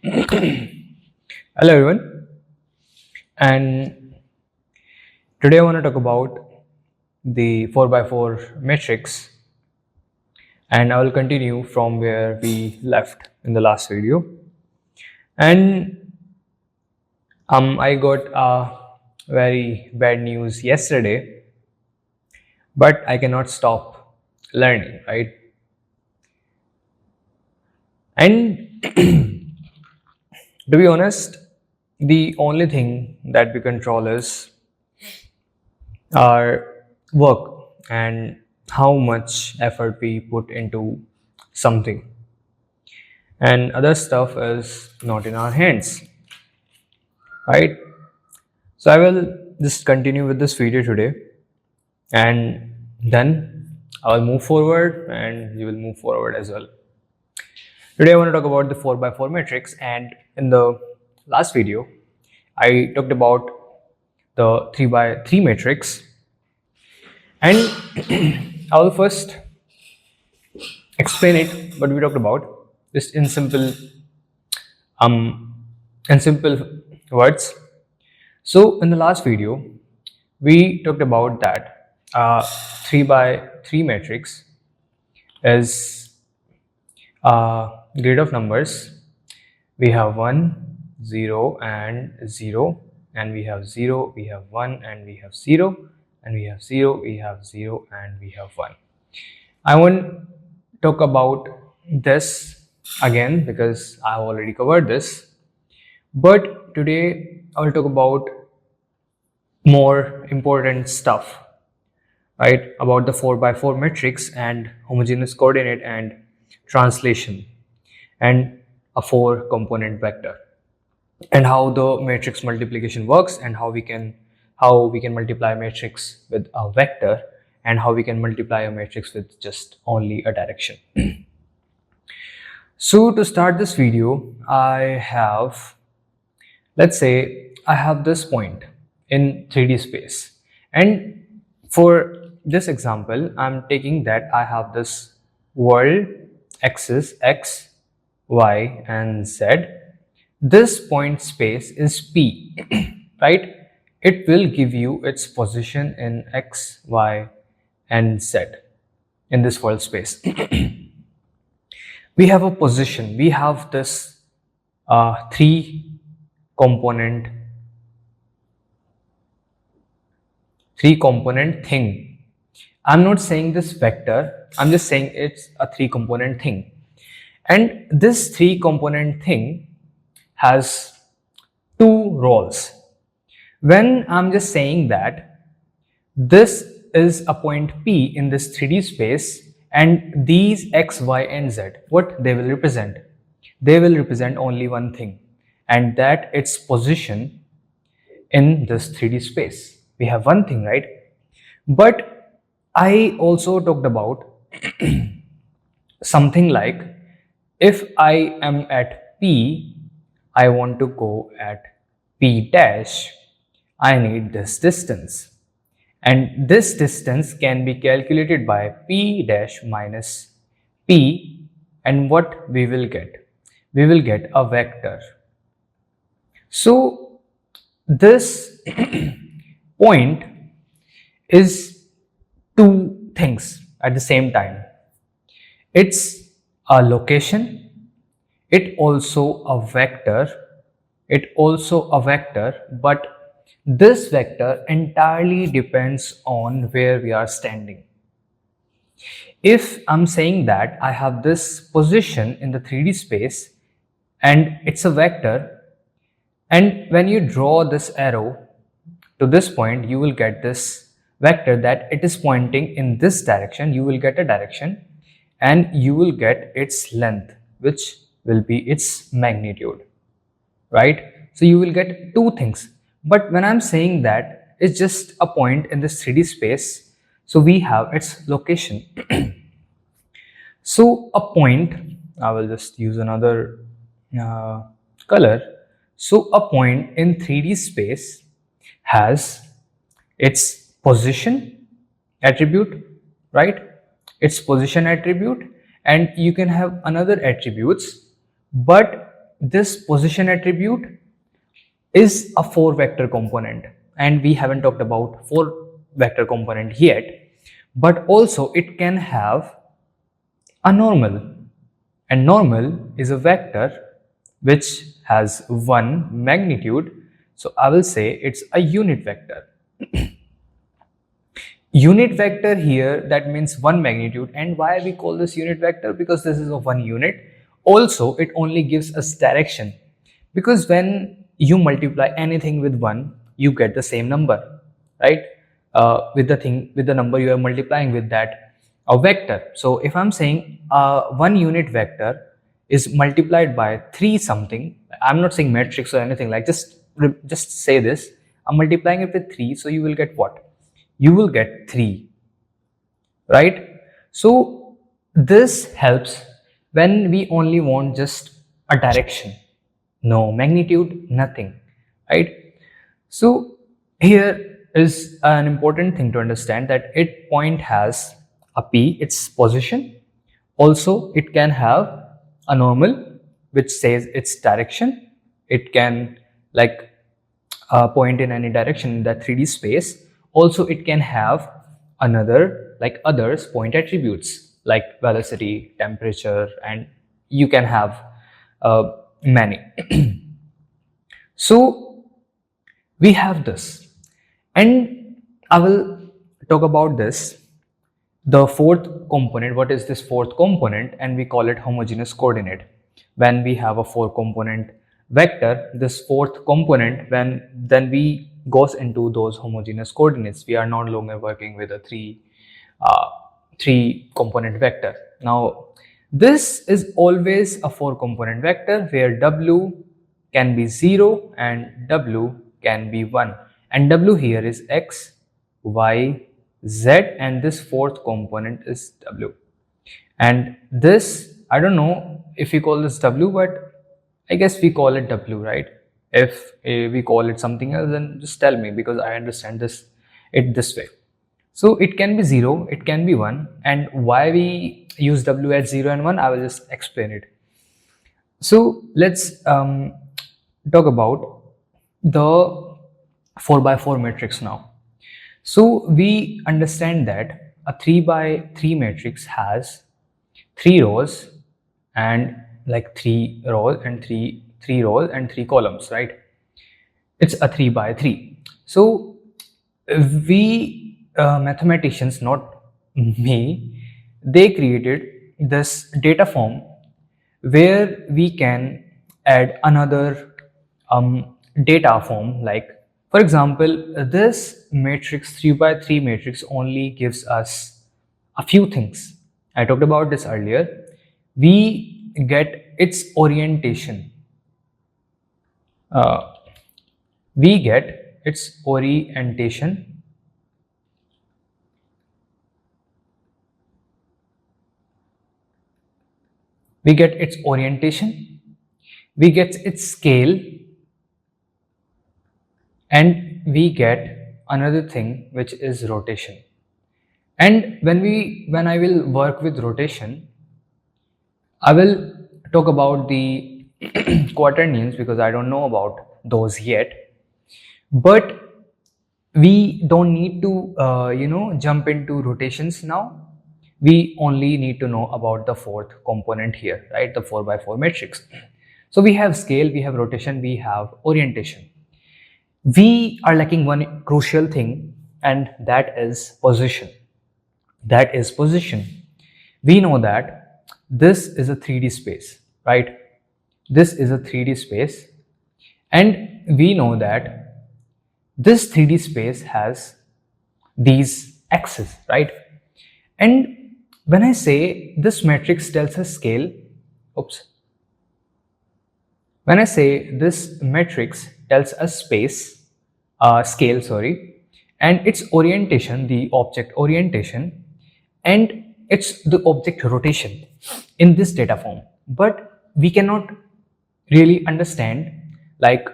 Hello everyone, and today I want to talk about the 4 by 4 matrix, and I will continue from where we left in the last video. And I got a very bad news yesterday, but I cannot stop learning, right? And to be honest, the only thing that we control is our work and how much effort we put into something, and other stuff is not in our hands, right? So I will just continue with this video today, and then I will move forward and you will move forward as well. Today I want to talk about the 4 by 4 matrix, and in the last video I talked about the 3 by 3 matrix, and I will first explain it what we talked about just um in simple words. So in the last video we talked about that 3 by 3 matrix is a grid of numbers. We have 1, 0 and 0, and we have 0, we have 1 and we have 0, and we have 0, we have 0 and we have 1. I won't talk about this again because I have already covered this, but today I will talk about more important stuff, right? About the 4 by 4 matrix and homogeneous coordinate and translation and a 4 component vector, and how the matrix multiplication works, and how we can multiply a matrix with a vector, and how we can multiply a matrix with just only a direction. So to start this video, let's say I have this point in 3D space, and for this example I'm taking that I have this world axis x, y and z. This point space is P, right? It will give you its position in x, y and z in this world space. We have a position, we have this three component thing. I'm not saying this vector, I'm just saying it's a 3 component thing, and this 3 component thing has 2 roles. When I'm just saying that this is a point P in this 3D space, and these x, y and z, what they will represent? They will represent only one thing, and that its position in this 3D space. We have one thing, right? But I also talked about something like, if I am at P, I want to go at P dash, I need this distance. And this distance can be calculated by P dash minus P, and what we will get? We will get a vector. So this point is two things at the same time. It's a location, it also a vector, but this vector entirely depends on where we are standing. If I'm saying that I have this position in the 3D space and it's a vector, and when you draw this arrow to this point, you will get this vector that it is pointing in this direction. You will get a direction and you will get its length, which will be its magnitude, right? So you will get two things. But when I'm saying that it's just a point in this 3D space, so we have its location. So a point, I will just use another color. So a point in 3D space has its position attribute, right? Its position attribute, and you can have another attributes, but this position attribute is a 4 vector component, and we haven't talked about 4 vector component yet, but also it can have a normal, and normal is a vector which has one magnitude, so I will say it's a unit vector. Unit vector here, that means one magnitude. And why we call this unit vector? Because this is of one unit. Also, it only gives us direction, because when you multiply anything with one, you get the same number, right? With the number you are multiplying with, that a vector. So if I'm saying one unit vector is multiplied by 3 something, I'm not saying matrix or anything, like just say this, I'm multiplying it with 3, so you will get what? You will get 3, right? So this helps when we only want just a direction, no magnitude, nothing, right? So here is an important thing to understand, that it point has a p, its position. Also, it can have a normal which says its direction. It can like point in any direction in that 3D space. Also, it can have another, like others point attributes like velocity, temperature, and you can have many. So we have this, and I will talk about this, the fourth component. What is this fourth component? And we call it homogeneous coordinate. When we have a 4 component vector, this fourth component, when then we goes into those homogeneous coordinates, we are no longer working with a 3 component vector. Now this is always a 4 component vector where w can be 0 and w can be 1, and w here is x, y, z, and this fourth component is w. And this, I don't know if we call this w, but I guess we call it w, right? If we call it something else, then just tell me, because I understand this way. So it can be 0, it can be 1, and why we use w at 0 and 1, I will just explain it. So let's talk about the 4 by 4 matrix now. So we understand that a 3 by 3 matrix has 3 rows and like 3 rows and 3 rows and 3 columns, right? It's a 3 by 3. So we mathematicians, not me, they created this data form where we can add another data form. Like for example, this matrix 3 by 3 matrix only gives us a few things. I talked about this earlier. We get its orientation. Uh, we get its orientation. We get its orientation. We get its scale, and we get another thing which is rotation. And when I will work with rotation, I will talk about the quaternions, because I don't know about those yet. But we don't need to jump into rotations now. We only need to know about the fourth component here, right? The 4 by 4 matrix. So we have scale, we have rotation, we have orientation. We are lacking one crucial thing, and that is position. That is position. We know that this is a 3D space, right? This is a 3D space, and we know that this 3D space has these axes, right? And when I say this matrix tells us scale, oops, when I say this matrix tells us scale, sorry, and its orientation, the object orientation, and it's the object rotation in this data form, but we cannot really understand like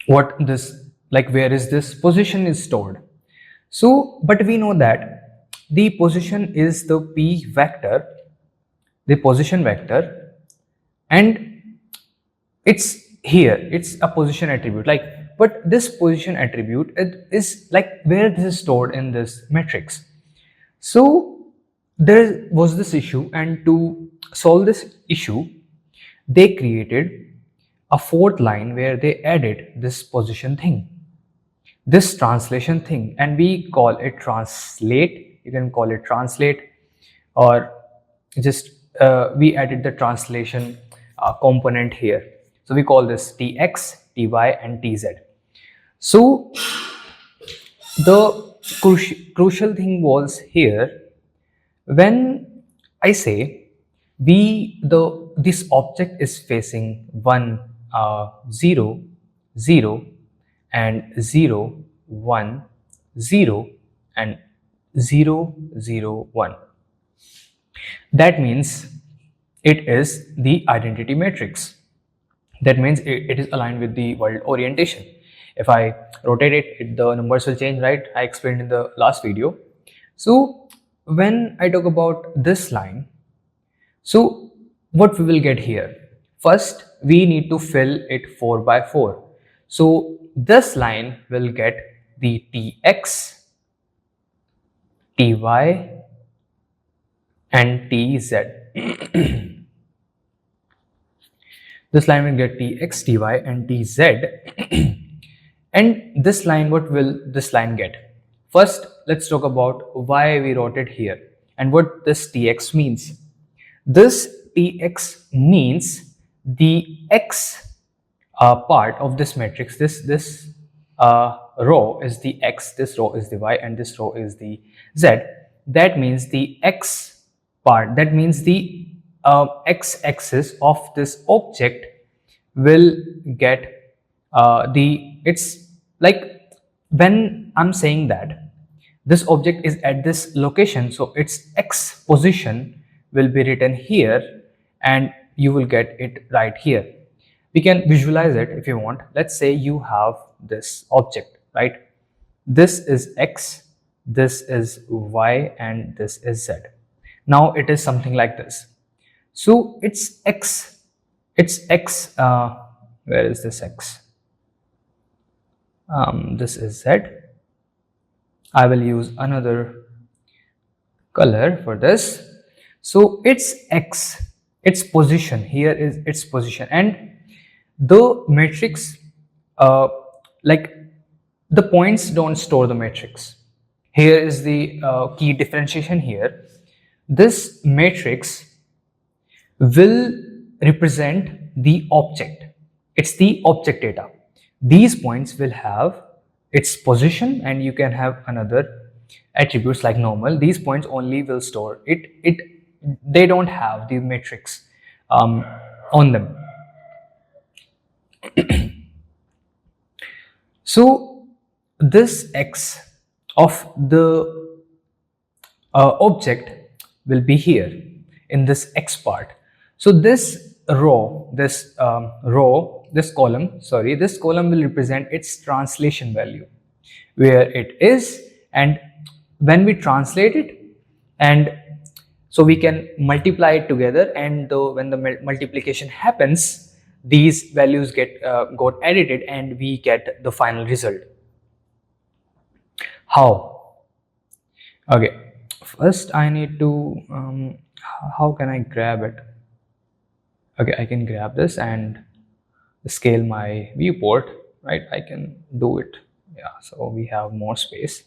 what this, like where is this position is stored. So but we know that the position is the p vector, the position vector, and it's here, it's a position attribute, like, but this position attribute, it is like where this is stored in this matrix. So there was this issue, and to solve this issue, they created a fourth line where they added this position thing, this translation thing, and we call it translate. You can call it translate, or just we added the translation component here. So we call this tx, ty, and tz. So the crucial thing was here, when I say this object is facing 1, 0, 0, and 0, 1, 0, and 0, 0, 1. That means it is the identity matrix. That means it is aligned with the world orientation. If I rotate it, the numbers will change, right? I explained in the last video. So when I talk about this line, so what we will get here? First, we need to fill it 4 by 4. So this line will get the tx, ty, and tz. This line will get tx, ty, and tz. And this line, what will this line get? First, let's talk about why we wrote it here and what this tx means. This tx means the x part of this matrix. This row is the x, this row is the y, and this row is the z. That means the x part, that means the x-axis of this object will get it's like, when I'm saying that this object is at this location, so its x position will be written here, and you will get it right here. We can visualize it if you want. Let's say you have this object, right? This is x, this is y, and this is z. Now it is something like this. So it's x, where is this x? This is z. I will use another color for this. So it's x, its position here is its position, and the matrix, like, the points don't store the matrix. Here is the key differentiation here. This matrix will represent the object. It's the object data. These points will have its position, and you can have another attributes like normal. These points only will store it. They don't have the matrix on them. So this x of the object will be here in this x part. So this row, this column, sorry, this column will represent its translation value, where it is, and when we translate it, and so we can multiply it together, and when the multiplication happens, these values got edited, and we get the final result. How? Okay, first I need to how can I grab it? Okay, I can grab this and scale my viewport, right? I can do it. Yeah, so we have more space.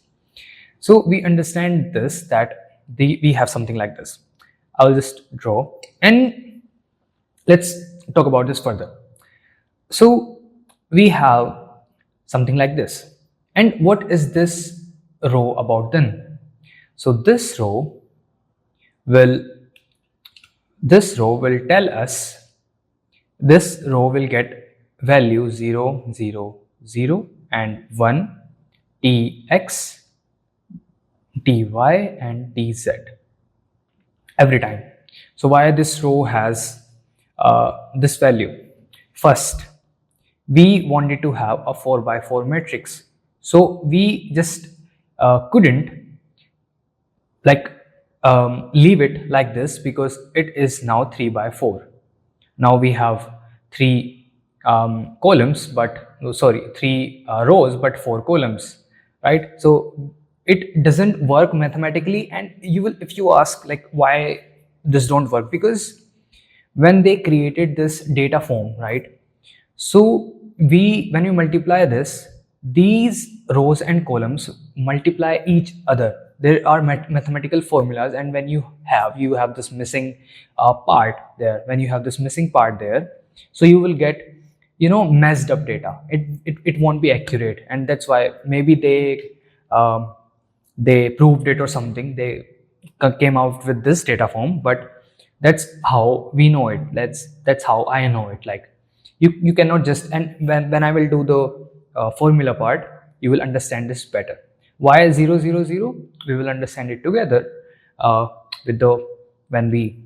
So we understand this, that we have something like this. I'll just draw, and let's talk about this further. So we have something like this, and what is this row about then? So this row will tell us, this row will get value 0, 0, 0, and 1, tx, ty, and tz every time. So why this row has this value? First, we wanted to have a 4 by 4 matrix, so we just couldn't like leave it like this, because it is now 3 by 4. Now we have 3 columns, but no, sorry, 3 rows, but 4 columns, right? So it doesn't work mathematically, and you will, if you ask like why this don't work, because when they created this data form, right? So when you multiply this, these rows and columns multiply each other. There are mathematical formulas, and when you have this missing part there. When you have this missing part there, so you will get messed up data. It won't be accurate, and that's why maybe um, they proved it or something. They came out with this data form, but that's how we know it. That's how I know it. Like you cannot just, and when I will do the formula part, you will understand this better. Why 0 0 0? We will understand it together with the when we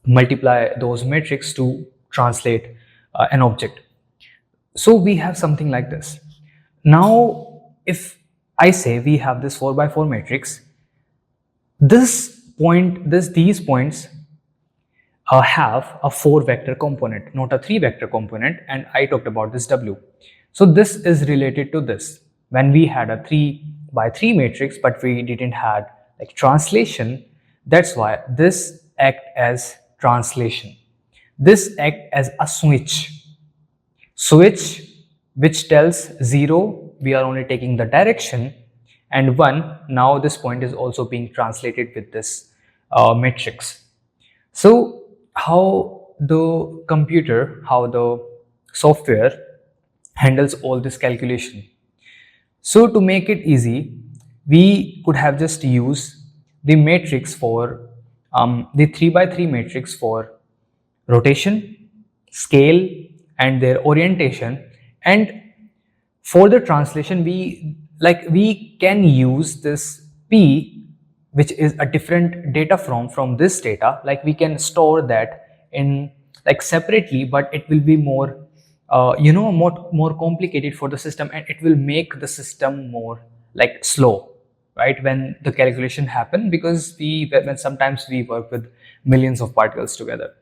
multiply those matrix to translate an object. So we have something like this. Now, if I say we have this 4 by 4 matrix, these points have a 4 vector component, not a 3 vector component, and I talked about this W. So this is related to this. When we had a 3 by 3 matrix, but we didn't had like translation, that's why this act as translation. This act as a switch which tells 0 we are only taking the direction, and 1 now this point is also being translated with this matrix. So how the software handles all this calculation. So to make it easy, we could have just used the matrix for the 3 by 3 matrix for rotation, scale, and their orientation. And for the translation, we can use this P, which is a different data from this data. Like we can store that in like separately, but it will be more more complicated for the system, and it will make the system more like slow, right, when the calculation happen, because when sometimes we work with millions of particles together.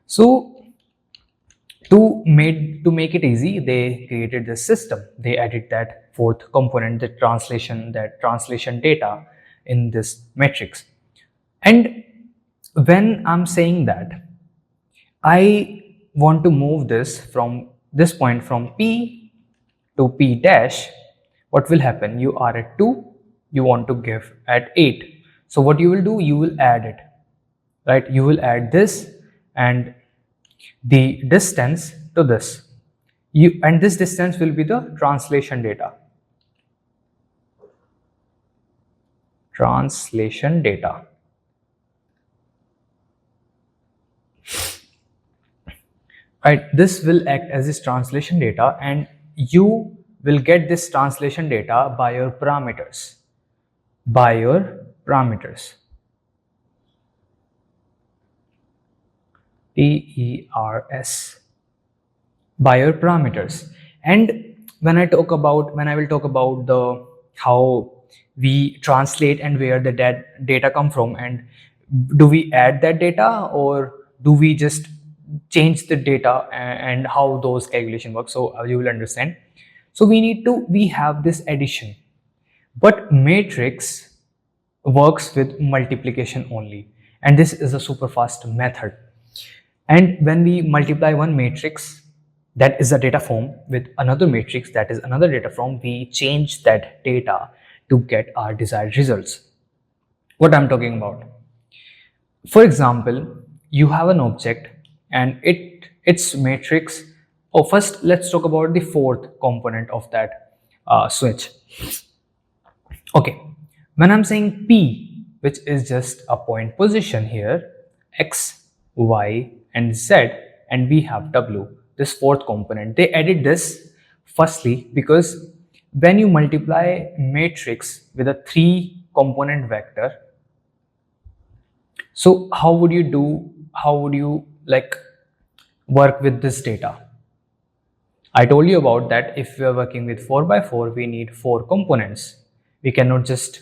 So to make it easy, they created this system. They added that fourth component, that translation data in this matrix. And when I'm saying that I want to move this from this point from P to P dash, what will happen? You are at 2, you want to give at 8. So what you will do, you will add it, right? You will add this and the distance to this. And this distance will be the translation data. Translation data. Right, this will act as this translation data, and you will get this translation data by your parameters. By your parameters. TERS. By your parameters. And when I will talk about the how we translate and where the data come from, and do we add that data or do we just change the data, and how those calculation work. So you will understand. So we have this addition, but matrix works with multiplication only, and this is a super fast method. And when we multiply one matrix that is a data form with another matrix that is another data form, we change that data to get our desired results. What I'm talking about? For example, you have an object and its matrix. Oh, first let's talk about the fourth component of that switch. Okay, when I'm saying P, which is just a point position here, X, Y, and Z, and we have W, this fourth component. They added this firstly because when you multiply matrix with a 3 component vector, so how would you like work with this data? I told you about that. If we are working with 4 by 4, we need 4 components. We cannot just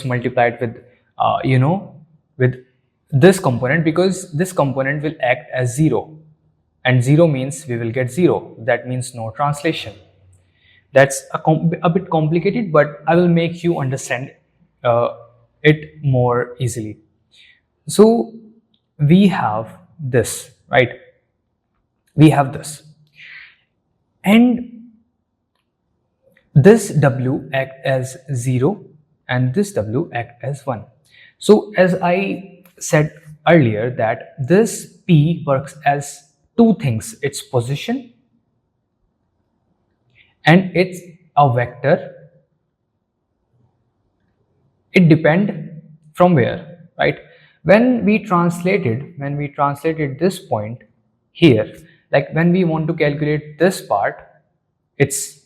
multiply it with with this component, because this component will act as 0. and 0 means we will get 0. That means no translation. That's a bit complicated, but I will make you understand uh, it more easily. So we have this, right? We have this, and this w act as 0 and this w act as 1. So as I said earlier that this p works as two things, its position and it's a vector. It depend from where, right? When we translated this point here, like when we want to calculate this part, it's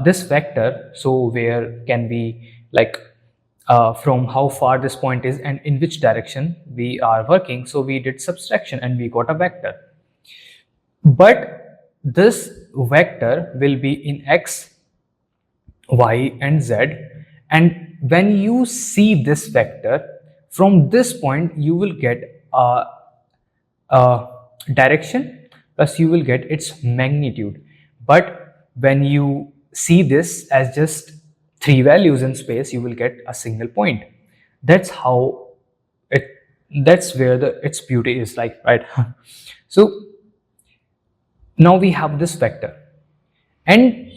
this vector. So where can we, like, from how far this point is and in which direction we are working, so we did subtraction and we got a vector. But this vector will be in x, y and z, and when you see this vector from this point, you will get a direction plus you will get its magnitude. But when you see this as just three values in space, you will get a single point. That's how it, that's where the its beauty is, like, right? So now we have this vector, and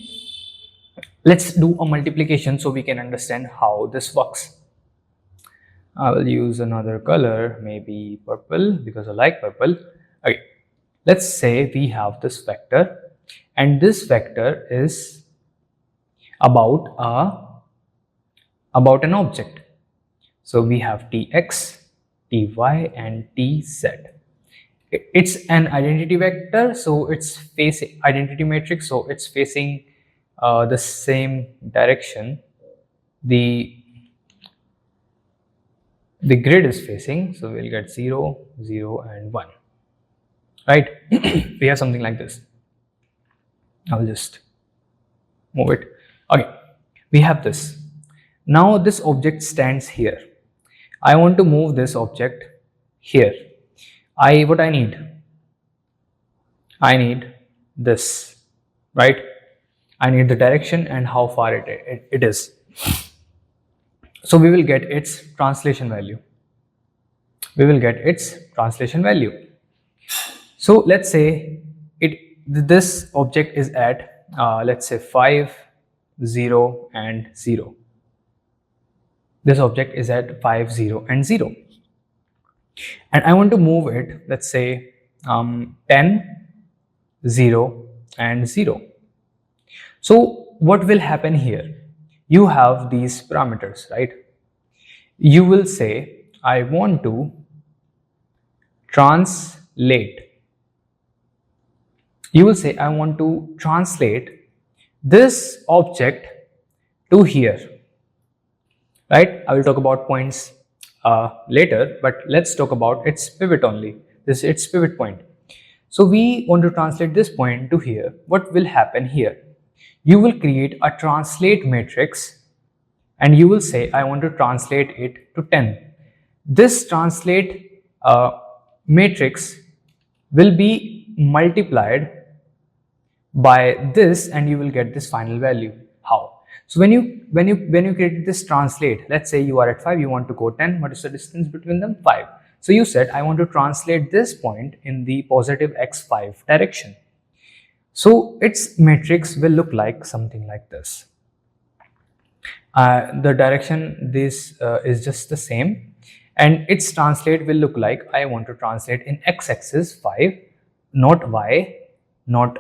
let's do a multiplication so we can understand how this works. I will use another color, maybe purple, because I like purple. Okay, let's say we have this vector, and this vector is about an object. So we have tx, ty and tz. It's an identity vector, so it's facing identity matrix, so it's facing the same direction. The grid is facing, so we'll get 0, 0 and 1, right? We have something like this. I'll just move it. Okay, we have this. Now this object stands here. I want to move this object here. What I need this, right? I need the direction and how far it is. So we will get its translation value. So let's say this object is at let's say 5, 0 and 0. This object is at 5, 0 and 0, and I want to move it, let's say 10, 0 and 0. So what will happen here? You have these parameters, right? You will say I want to translate this object to here, right? I will talk about points later, but let's talk about its pivot only. This is its pivot point. So we want to translate this point to here. What will happen here? You will create a translate matrix and you will say I want to translate it to 10. This translate matrix will be multiplied by this and you will get this final value. How? So when you create this translate, let's say you are at 5, you want to go 10. What is the distance between them? 5. So you said I want to translate this point in the positive x5 direction. So its matrix will look like something like this. The direction this is just the same, and its translate will look like I want to translate in x-axis 5, not y, not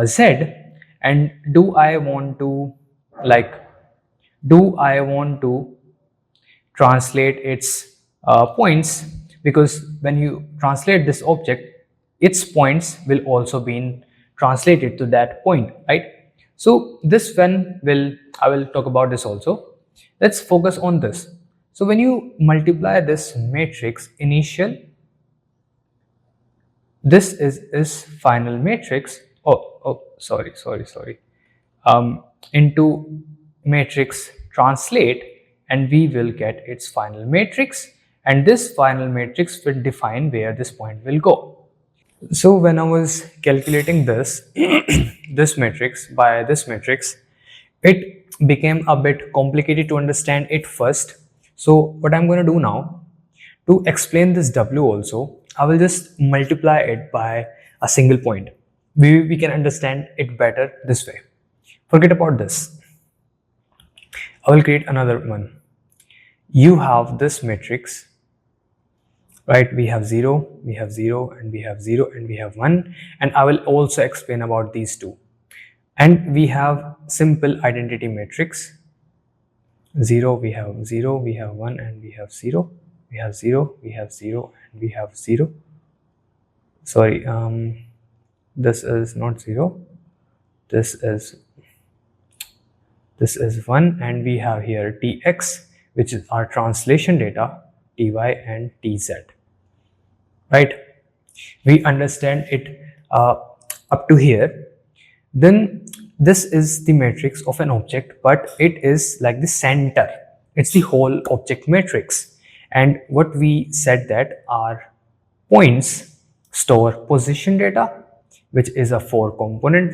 z. And do I want to translate its points, because when you translate this object, its points will also be translated to that point, right? So this one I will talk about this also. Let's focus on this. So when you multiply this matrix initial, this is final matrix. Sorry. Into matrix translate, and we will get its final matrix, and this final matrix will define where this point will go. So when I was calculating this, this matrix by this matrix, it became a bit complicated to understand it first. So what I'm going to do now, to explain this W also, I will just multiply it by a single point. We can understand it better this way. Forget about this. I will create another one. You have this matrix, right? We have 0, we have 0, and we have 0, and we have 1. And I will also explain about these two. And we have simple identity matrix. 0, we have 0, we have 1, and we have 0. We have 0, we have 0, and we have 0. Sorry, this is not 0. This is 1, and we have here tx, which is our translation data, ty and tz, right? We understand it up to here. Then this is the matrix of an object, but it is like the center. It's the whole object matrix. And what we said that our points store position data, which is a 4 component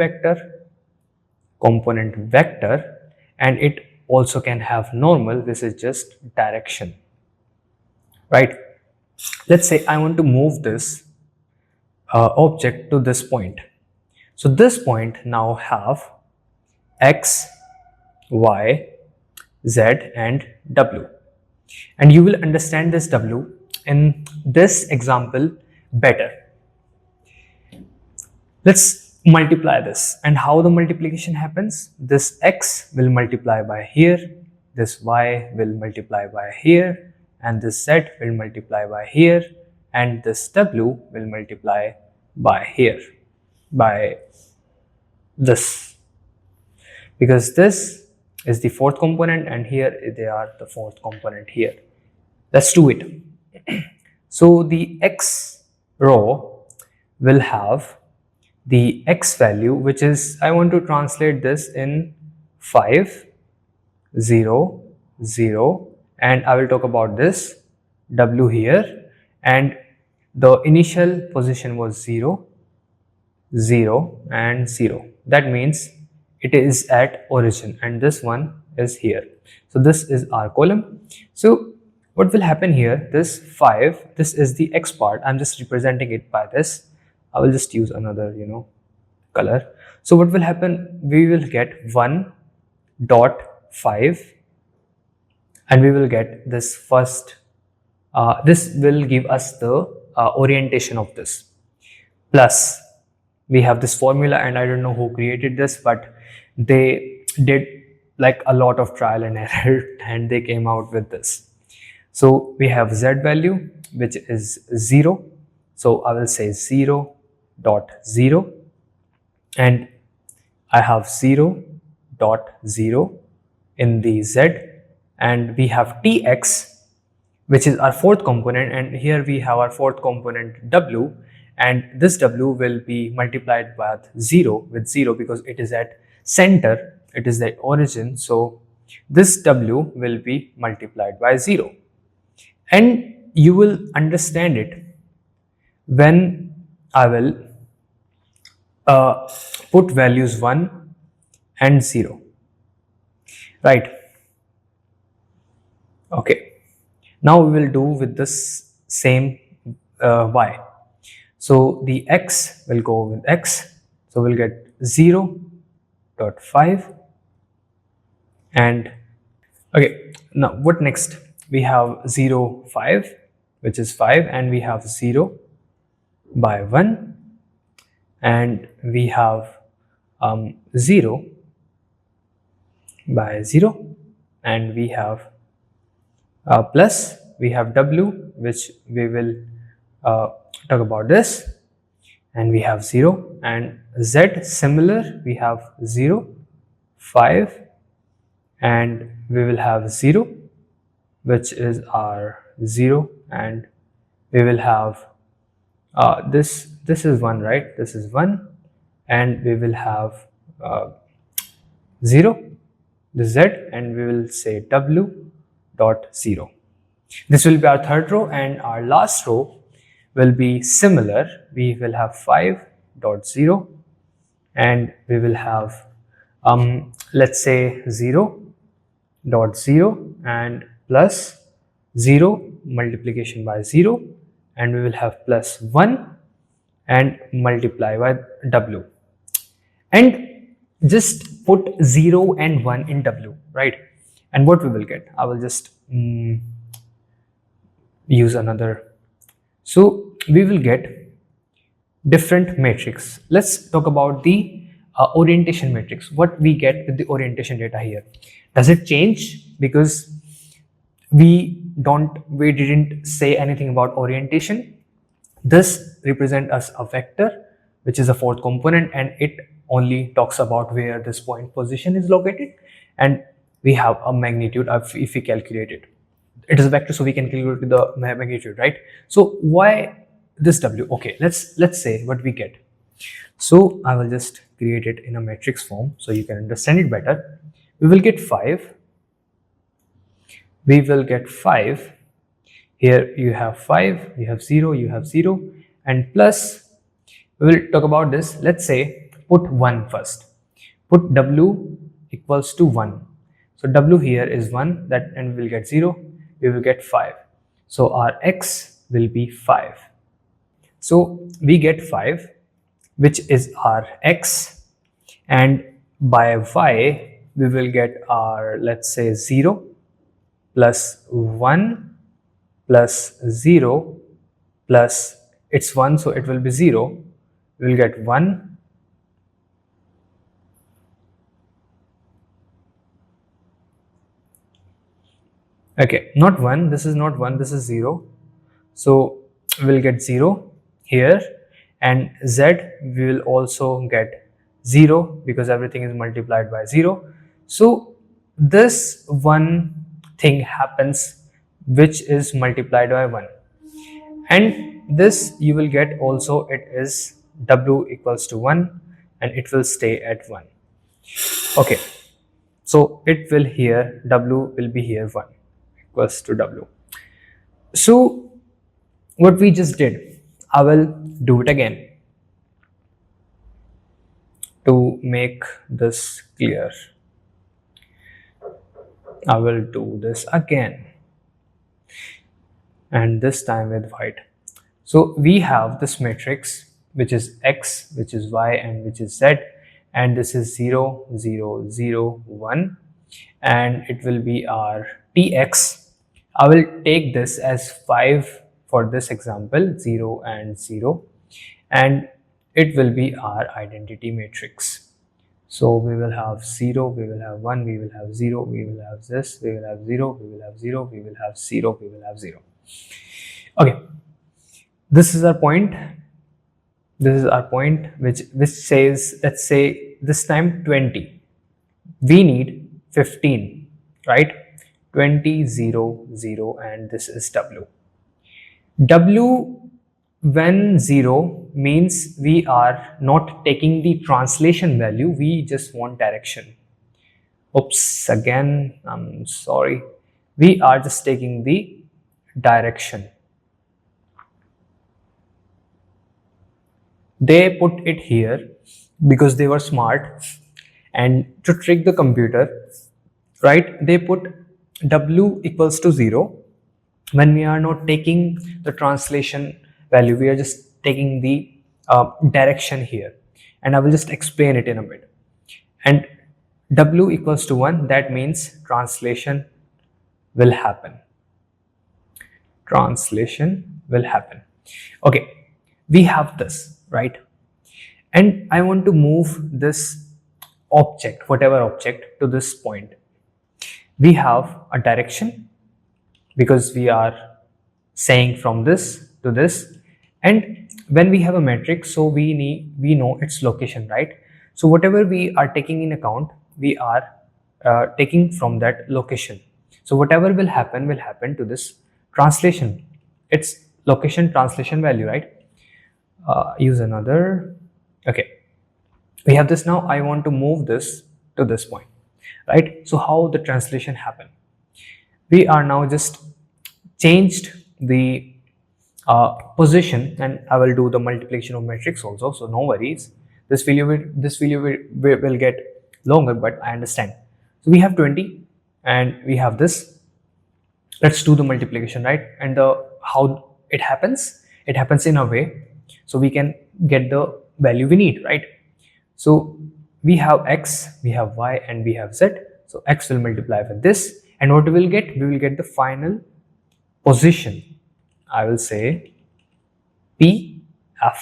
vector, and it also can have normal. This is just direction, right? Let's say I want to move this object to this point. So this point now have x, y, z, and w. And you will understand this w in this example better. Let's multiply this. And how the multiplication happens? This x will multiply by here, this y will multiply by here, and this z will multiply by here, and this w will multiply by here, by this, because this is the fourth component and here they are the fourth component here. Let's do it. So the x row will have the x value, which is, I want to translate this in 5, 0, 0, and I will talk about this w here, and the initial position was 0, 0, and 0. That means it is at origin, and this one is here. So this is our column. So what will happen here, this 5, this is the x part. I'm just representing it by this. I will just use another, color. So what will happen, we will get 1.5, and we will get this first, this will give us the orientation of this. Plus, we have this formula, and I don't know who created this, but they did like a lot of trial and error and they came out with this. So we have z value, which is 0. So I will say 0.0, and I have 0.0 in the z, and we have tx, which is our fourth component, and here we have our fourth component w, and this w will be multiplied by 0 with 0 because it is at center, it is the origin. So this w will be multiplied by 0, and you will understand it when I will put values 1 and 0, right? Okay, now we will do with this same y. So the x will go with x, so we'll get 0.5, and okay, now what next? We have 0, 5, which is 5, and we have 0 by 1, and we have 0 by 0, and we have plus, we have w, which we will talk about this, and we have 0, and z similar, we have 0, 5, and we will have 0, which is our 0, and we will have this is 1, right? This is 1, and we will have 0, the z, and we will say w.0. This will be our third row, and our last row will be similar. We will have 5 dot 0, and we will have let's say 0 dot 0 and plus 0 multiplication by 0, and we will have plus 1 and multiply by w, and just put 0 and 1 in w, right? And what we will get, I will just use another. So we will get different matrix. Let's talk about the orientation matrix. What we get with the orientation data here, does it change? Because we didn't say anything about orientation. This represent us a vector, which is a fourth component, and it only talks about where this point position is located, and we have a magnitude of, if we calculate it, it is a vector, so we can calculate the magnitude, right? So why this w? Okay, let's say what we get. So I will just create it in a matrix form so you can understand it better. We will get 5. We will get 5. Here you have 5, you have 0, you have 0, and plus, we will talk about this. Let's say put 1 first. Put w equals to 1. So w here is 1, that, and we will get 0, we will get 5. So our x will be 5. So we get 5, which is our x, and by y we will get our, let's say, 0 plus 1 plus 0 plus, it's 1, so it will be 0, we will get 1 okay, not 1, this is not 1, this is 0, so we'll get 0 here, and z we will also get 0 because everything is multiplied by 0. So this one thing happens which is multiplied by 1, and this you will get also, it is w equals to 1, and it will stay at 1. Okay, so it will here, w will be here 1 equals to w. So what we just did, I will do it again to make this clear. I will do this again, and this time with white. So we have this matrix which is x, which is y, and which is z, and this is 0 0 0 1, and it will be our tx. I will take this as 5 for this example, 0 and 0, and it will be our identity matrix. So we will have 0, we will have 1, we will have 0, we will have this, we will have 0, we will have 0, we will have 0, we will have 0. Okay, this is our point. This is our point which says, let's say this time 20. We need 15, right? 20 0 0, and this is w. W when 0 means we are not taking the translation value, we just want direction. Oops, again, I'm sorry. We are just taking the direction. They put it here because they were smart, and to trick the computer, right, they put w equals to 0 when we are not taking the translation value, we are just taking the direction here, and I will just explain it in a bit. And w equals to 1, that means translation will happen. Translation will happen. Okay, we have this, right? And I want to move this object, whatever object, to this point. We have a direction because we are saying from this to this, and when we have a matrix, so we know its location, right? So whatever we are taking in account, we are taking from that location. So whatever will happen to this translation, its location translation value, right? Use another. Okay, we have this. Now I want to move this to this point, right? So how the translation happen? We are now just changed the position, and I will do the multiplication of matrix also, so no worries. This video will get longer, but I understand. So we have 20 and we have this. Let's do the multiplication, right? And the how it happens in a way so we can get the value we need, right? So we have x, we have y, and we have z. So x will multiply with this, and what we will get? We will get the final position. I will say pf.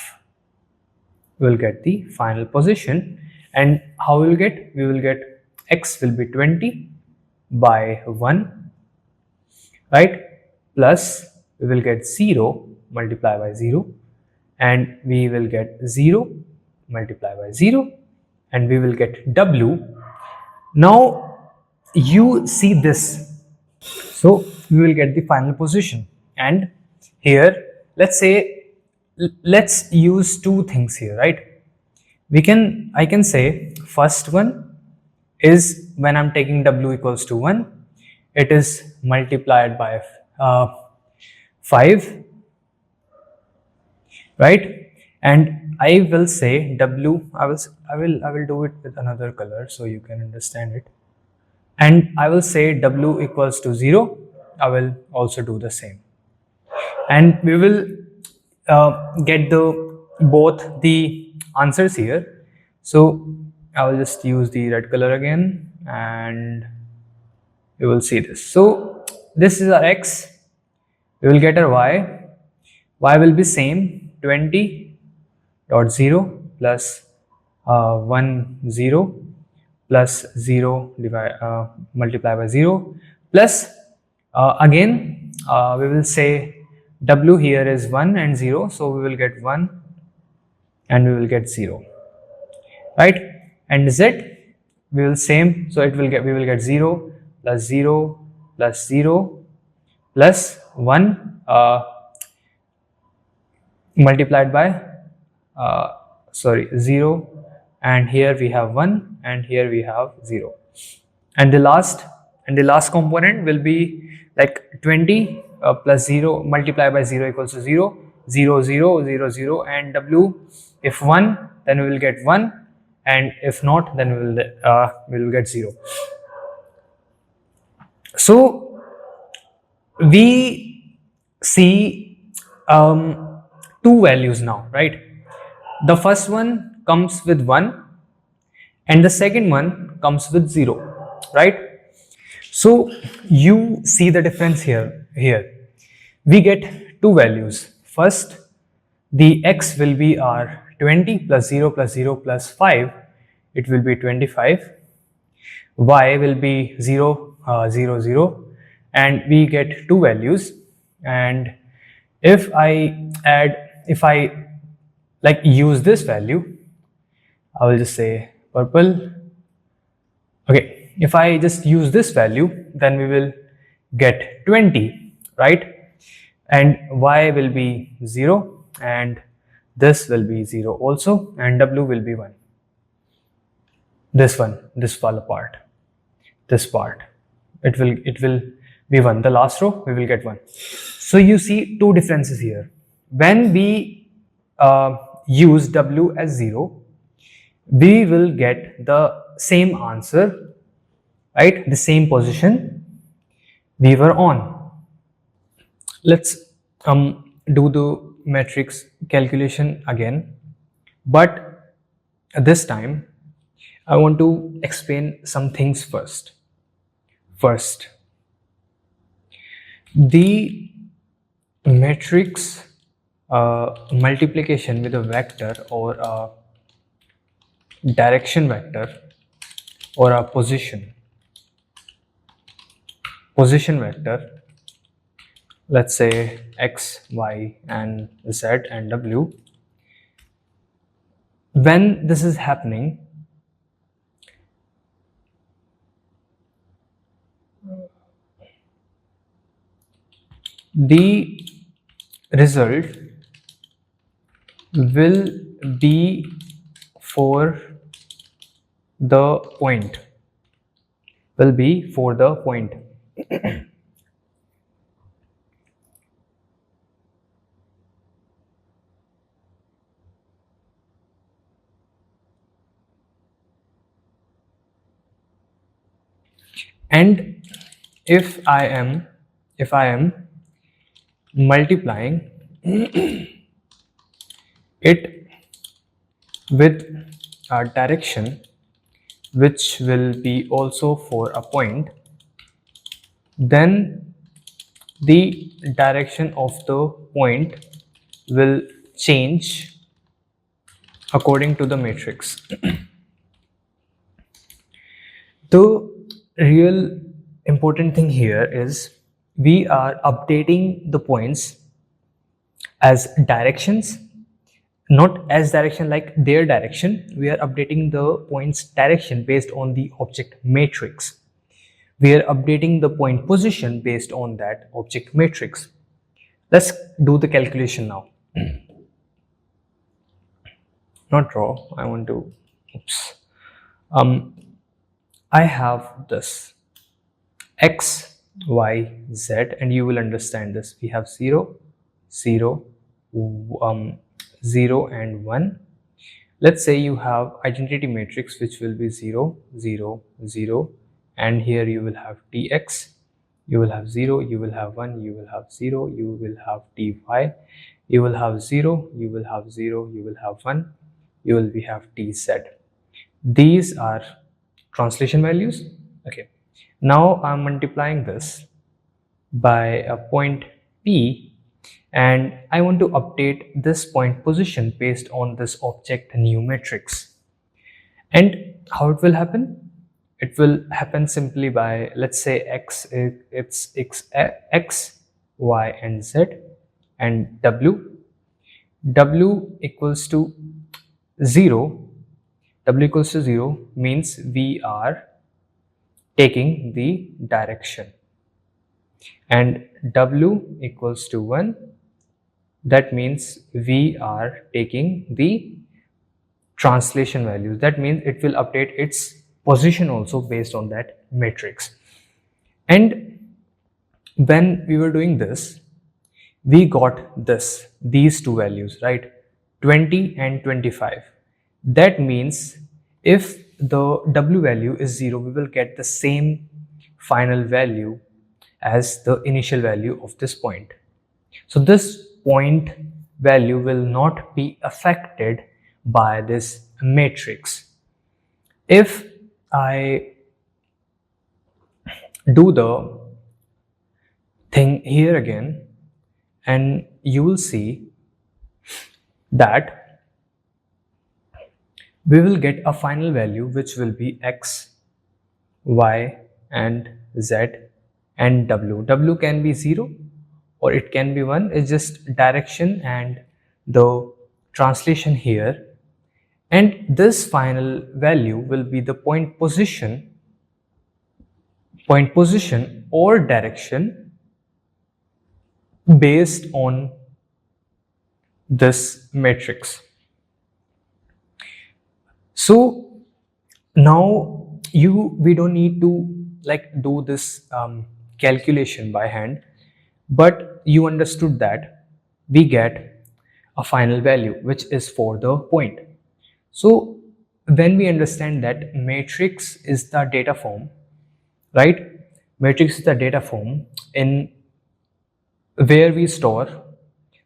We will get the final position, and how we will get? We will get x will be 20 by 1, right? Plus we will get 0 multiply by 0, and we will get 0 multiply by 0, and we will get w. Now you see this, so we will get the final position. And here, let's say, let's use two things here, right? I can say first one is when I'm taking w equals to 1, it is multiplied by 5, right? And I will say w, I will do it with another color so you can understand it. And I will say w equals to 0. I will also do the same, and we will get the both the answers here. So I will just use the red color again, and you will see this. So this is our x. We will get our y. Y will be same 20 dot 0 plus 1 0 plus 0 multiply by 0 plus again we will say w here is 1 and 0, so we will get 1 and we will get 0, right? And z we will same, so it will get, we will get 0 plus 0 plus 0 plus 1 multiplied by 0, and here we have 1 and here we have 0, and the last component will be like 20 plus 0 multiplied by 0 equals to 0, 0 0 0 0, and w, if 1 then we will get 1, and if not then we will get 0. So we see two values now, right? The first one comes with 1 and the second one comes with 0, right? So you see the difference here. We get two values. First, the x will be our 20 plus 0 plus 0 plus 5. It will be 25. Y will be 0 0 0, and we get two values. And if I like use this value, I will just say purple. Okay, if I just use this value, then we will get 20, right? And y will be 0, and this will be 0 also, and w will be 1. This one, this part, this part, it will be 1. The last row we will get 1. So you see two differences here. When we use w as 0, we will get the same answer, right? The same position we were on. Let's do the matrix calculation again, but this time I want to explain some things first. First, the matrix multiplication with a vector or a direction vector or a position vector, let's say x, y, and z and w. When this is happening, the result will be for the point, And if I am multiplying it with a direction which will be also for a point, then the direction of the point will change according to the matrix. The real important thing here is we are updating the points as directions, not as direction like their direction. We are updating the points direction based on the object matrix. We are updating the point position based on that object matrix. Let's do the calculation now. Not draw, I want to, oops. Um, I have this x, y, z, and you will understand this. We have 0, 0, 0 and 1. Let's say you have identity matrix which will be 0, 0, 0, and here you will have tx, you will have 0, you will have 1, you will have 0, you will have ty, you will have 0, you will have 0, you will have 1, you will have tz. These are translation values. Okay, now I'm multiplying this by a point P, and I want to update this point position based on this object new matrix. And how it will happen? It will happen simply by, let's say x, it's x, y and z, and w equals to 0. W equals to 0 means we are taking the direction, and w equals to 1, that means we are taking the translation values. That means it will update its position also based on that matrix. And when we were doing this, we got these two values, right? 20 and 25. That means if the w value is 0, we will get the same final value as the initial value of this point. So this point value will not be affected by this matrix. If I do the thing here again, and you will see that we will get a final value which will be x, y and z and w. W can be 0 or it can be 1. It's just direction and the translation here. And this final value will be the point position or direction based on this matrix. So now we don't need to like do this calculation by hand, but you understood that we get a final value which is for the point. So when we understand that matrix is the data form, right? Matrix is the data form in where we store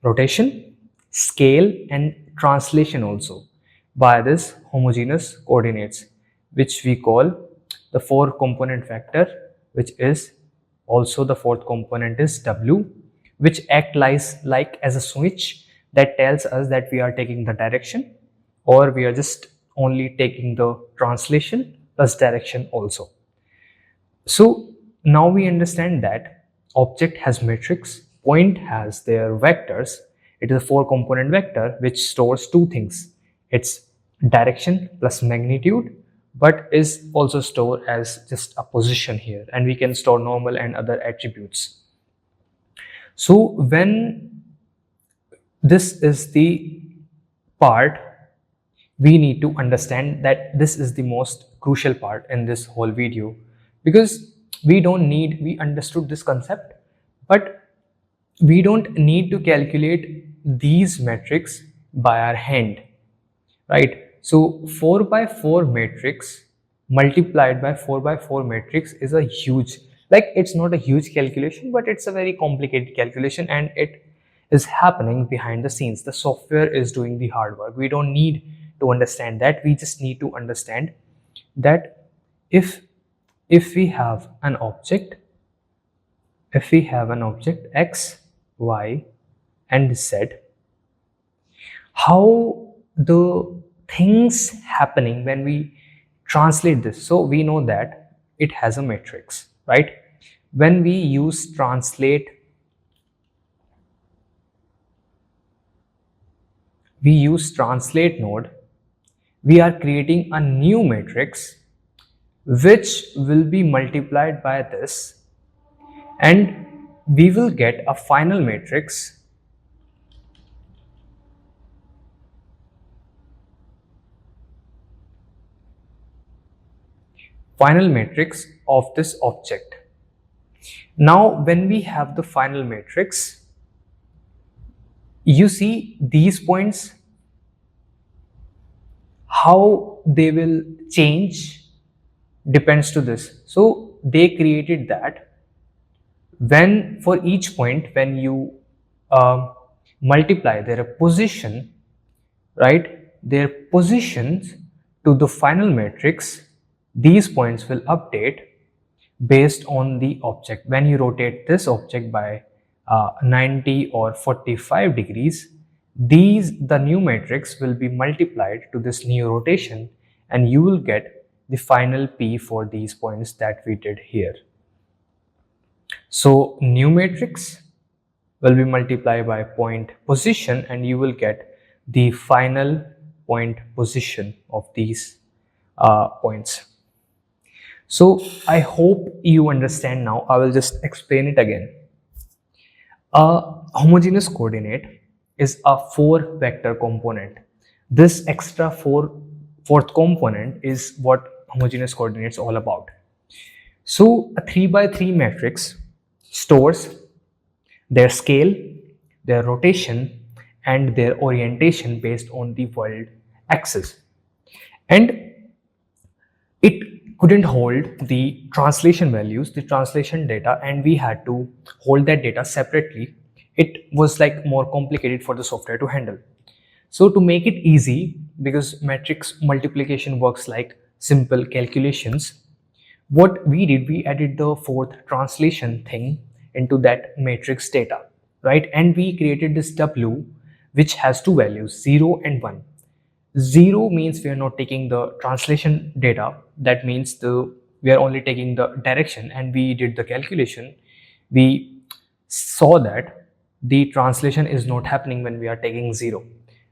rotation, scale and translation also by this homogeneous coordinates, which we call the 4-component vector, which is also the 4th component is w, which act like as a switch that tells us that we are taking the direction or we are just only taking the translation plus direction also. So now we understand that object has matrix, point has their vectors. It is a 4-component vector which stores two things. It's direction plus magnitude, but is also stored as just a position here, and we can store normal and other attributes. So when this is the part, we need to understand that this is the most crucial part in this whole video, because we understood this concept, but we don't need to calculate these metrics by our hand, right? So 4 by 4 matrix multiplied by 4 by 4 matrix is a huge, like it's not a huge calculation, but it's a very complicated calculation, and it is happening behind the scenes. The software is doing the hard work. We don't need to understand that. We just need to understand that if we have an object, x, y, and z, how the things happening when we translate this. So we know that it has a matrix, right? When we use translate node, we are creating a new matrix which will be multiplied by this, and we will get a final matrix of this object. Now when we have the final matrix, you see these points, how they will change depends to this. So they created that when for each point, when you multiply their position, right, their positions to the final matrix, these points will update based on the object. When you rotate this object by 90 or 45 degrees, the new matrix will be multiplied to this new rotation, and you will get the final P for these points that we did here. So new matrix will be multiplied by point position, and you will get the final point position of these points. So I hope you understand now. I will just explain it again. A homogeneous coordinate is a 4-vector component. This extra fourth component is what homogeneous coordinates all about. So a 3 by 3 matrix stores their scale, their rotation, and their orientation based on the world axis. And it couldn't hold the translation values, the translation data, and we had to hold that data separately. It was like more complicated for the software to handle. So to make it easy, because matrix multiplication works like simple calculations, what we did, we added the fourth translation thing into that matrix data, right? And we created this W which has two values, 0 and 1. 0 means we are not taking the translation data. That means we are only taking the direction, and we did the calculation. We saw that the translation is not happening when we are taking 0.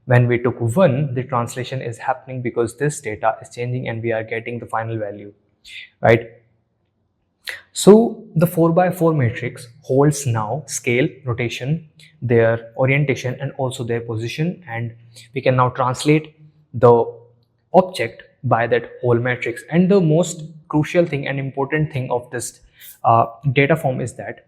When we took 1, the translation is happening because this data is changing and we are getting the final value, right? So the 4 by 4 matrix holds now scale, rotation, their orientation, and also their position, and we can now translate the object by that whole matrix. And the most crucial thing and important thing of this data form is that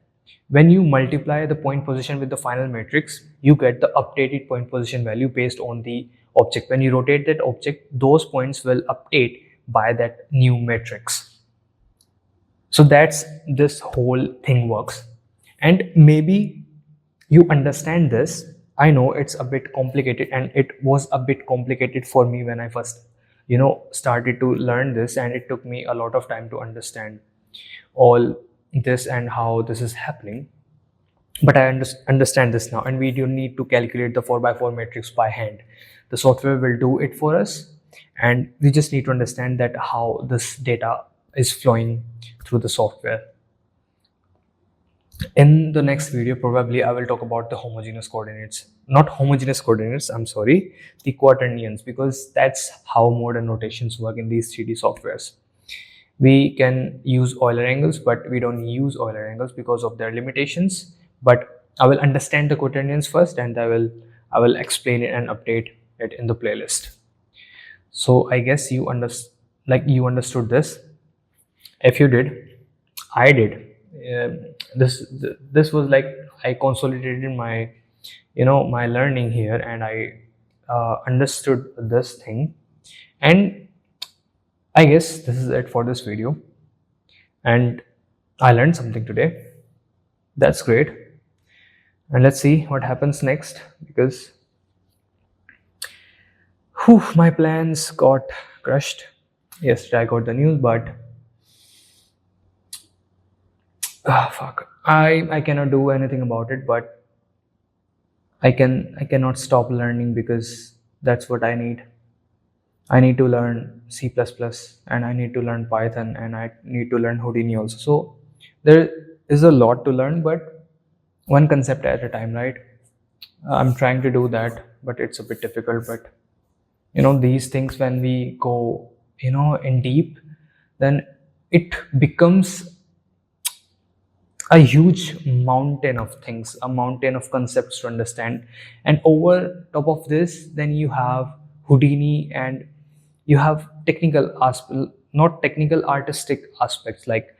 when you multiply the point position with the final matrix, you get the updated point position value based on the object. When you rotate that object, those points will update by that new matrix. So that's this whole thing works. And maybe you understand this. I know it's a bit complicated, and it was a bit complicated for me when I first started to learn this, and it took me a lot of time to understand all this and how this is happening. But I understand this now, and we don't need to calculate the 4 by 4 matrix by hand. The software will do it for us, and we just need to understand that how this data is flowing through the software. In the next video, probably I will talk about the homogeneous coordinates. Not homogeneous coordinates, I'm sorry, the quaternions, because that's how modern notations work in these 3D softwares. We can use Euler angles, but we don't use Euler angles because of their limitations. But I will understand the quaternions first, and I will explain it and update it in the playlist. So I guess you understood this. If you did, I did. This was like I consolidated my my learning here, and I understood this thing, and I guess this is it for this video, and I learned something today. That's great. And let's see what happens next, because whew, my plans got crushed. Yesterday I got the news, but fuck. I cannot do anything about it, but I cannot stop learning because that's what I need. I need to learn C++ and I need to learn Python and I need to learn Houdini also. So there is a lot to learn, but one concept at a time, right? I'm trying to do that, but it's a bit difficult. But these things, when we go, in deep, then it becomes a huge mountain of things, a mountain of concepts to understand. And over top of this, then you have Houdini, and you have technical aspect, not technical, artistic aspects, like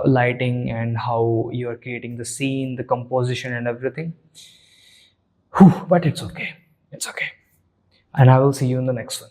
lighting and how you are creating the scene, the composition, and everything. Whew, but it's okay. It's okay. And I will see you in the next one.